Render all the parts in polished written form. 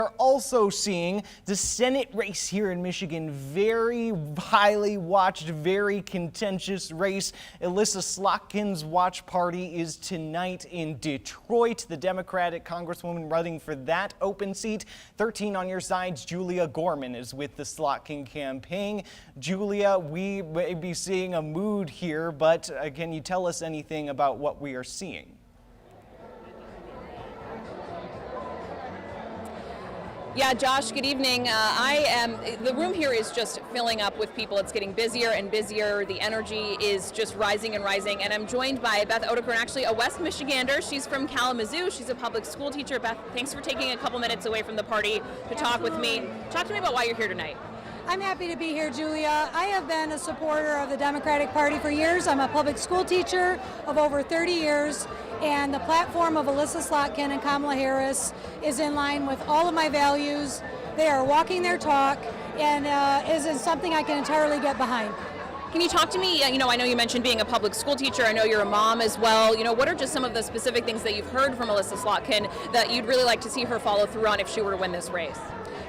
We're also seeing the Senate race here in Michigan, very highly watched, very contentious race. Elissa Slotkin's watch party is tonight in Detroit. The Democratic Congresswoman running for that open seat. 13 on your sides, Julia Gorman is with the Slotkin campaign. Julia, we may be seeing a mood here, but can you tell us anything about what we are seeing? Yeah, Josh, good evening. The room here is just filling up with people. It's getting busier and busier. The energy is just rising and rising. And I'm joined by Beth Odeker, actually a West Michigander. She's from Kalamazoo. She's a public school teacher. Beth, thanks for taking a couple minutes away from the party to talk with me. Talk to me about why you're here tonight. I'm happy to be here, Julia. I have been a supporter of the Democratic Party for years. I'm a public school teacher of over 30 years, and the platform of Elissa Slotkin and Kamala Harris is in line with all of my values. They are walking their talk and is something I can entirely get behind. Can you talk to me, I know you mentioned being a public school teacher, I know you're a mom as well, what are just some of the specific things that you've heard from Elissa Slotkin that you'd really like to see her follow through on if she were to win this race?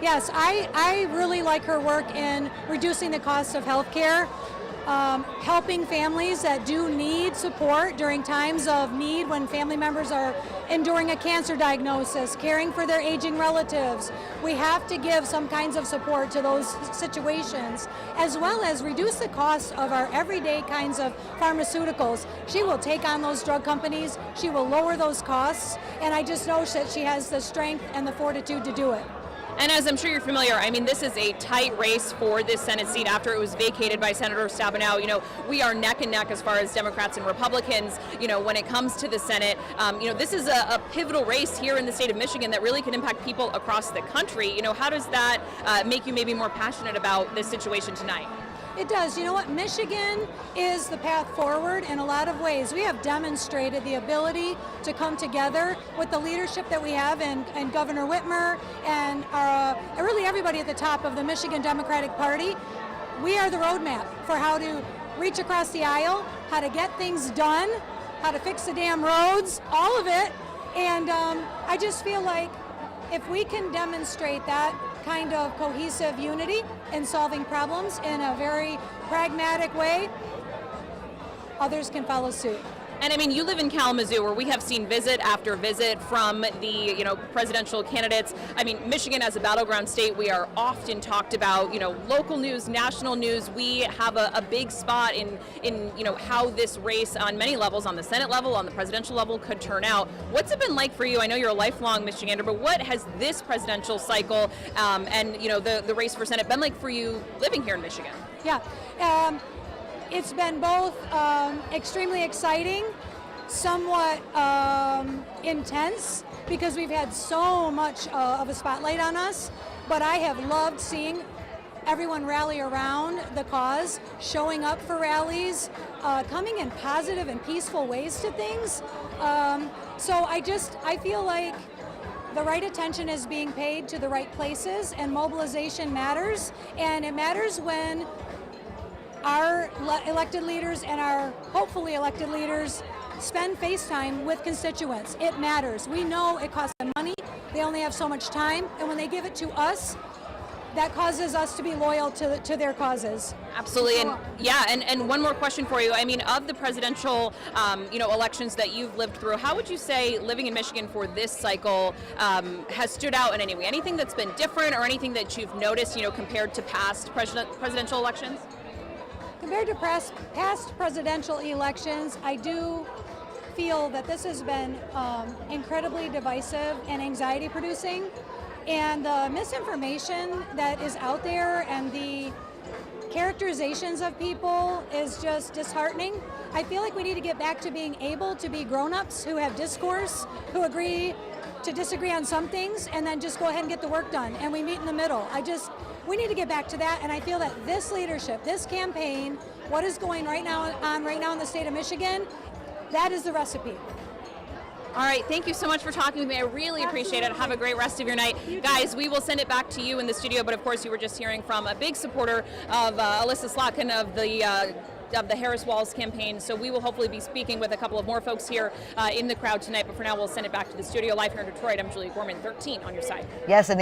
Yes, I really like her work in reducing the cost of health care, helping families that do need support during times of need when family members are enduring a cancer diagnosis, caring for their aging relatives. We have to give some kinds of support to those situations, as well as reduce the cost of our everyday kinds of pharmaceuticals. She will take on those drug companies, she will lower those costs, and I just know that she has the strength and the fortitude to do it. And as I'm sure you're familiar, this is a tight race for this Senate seat after it was vacated by Senator Stabenow. We are neck and neck as far as Democrats and Republicans, when it comes to the Senate. This is a pivotal race here in the state of Michigan that really can impact people across the country. How does that make you maybe more passionate about this situation tonight? It does. You know what? Michigan is the path forward in a lot of ways. We have demonstrated the ability to come together with the leadership that we have in Governor Whitmer and really everybody at the top of the Michigan Democratic Party. We are the roadmap for how to reach across the aisle, how to get things done, how to fix the damn roads, all of it. And I just feel like if we can demonstrate that kind of cohesive unity in solving problems in a very pragmatic way, others can follow suit. And you live in Kalamazoo, where we have seen visit after visit from the presidential candidates. Michigan as a battleground state, we are often talked about, local news, national news. We have a big spot in how this race on many levels, on the Senate level, on the presidential level, could turn out. What's it been like for you? I know you're a lifelong Michigander, but what has this presidential cycle and the race for Senate been like for you living here in Michigan? Yeah. It's been both extremely exciting, somewhat intense, because we've had so much of a spotlight on us, but I have loved seeing everyone rally around the cause, showing up for rallies, coming in positive and peaceful ways to things. So I feel like the right attention is being paid to the right places, and mobilization matters, and it matters when our elected leaders and our hopefully elected leaders spend face time with constituents. It matters. We know it costs them money. They only have so much time, and when they give it to us, that causes us to be loyal to their causes. Absolutely, and one more question for you. Of the presidential, elections that you've lived through, how would you say living in Michigan for this cycle has stood out in any way? Anything that's been different, or anything that you've noticed, compared to past presidential elections? Compared to past presidential elections, I do feel that this has been incredibly divisive and anxiety-producing, and the misinformation that is out there and the characterizations of people is just disheartening. I feel like we need to get back to being able to be grown-ups who have discourse, who agree to disagree on some things, and then just go ahead and get the work done, and we meet in the middle. We need to get back to that, and I feel that this leadership, this campaign, what is going right now in the state of Michigan, that is the recipe. All right, thank you so much for talking with me. I really appreciate it. Have a great rest of your night. Guys, we will send it back to you in the studio, but of course you were just hearing from a big supporter of Elissa Slotkin of the Harris-Walz campaign, so we will hopefully be speaking with a couple of more folks here in the crowd tonight, but for now we'll send it back to the studio. Live here in Detroit, I'm Julia Gorman, 13 on your side. Yes, and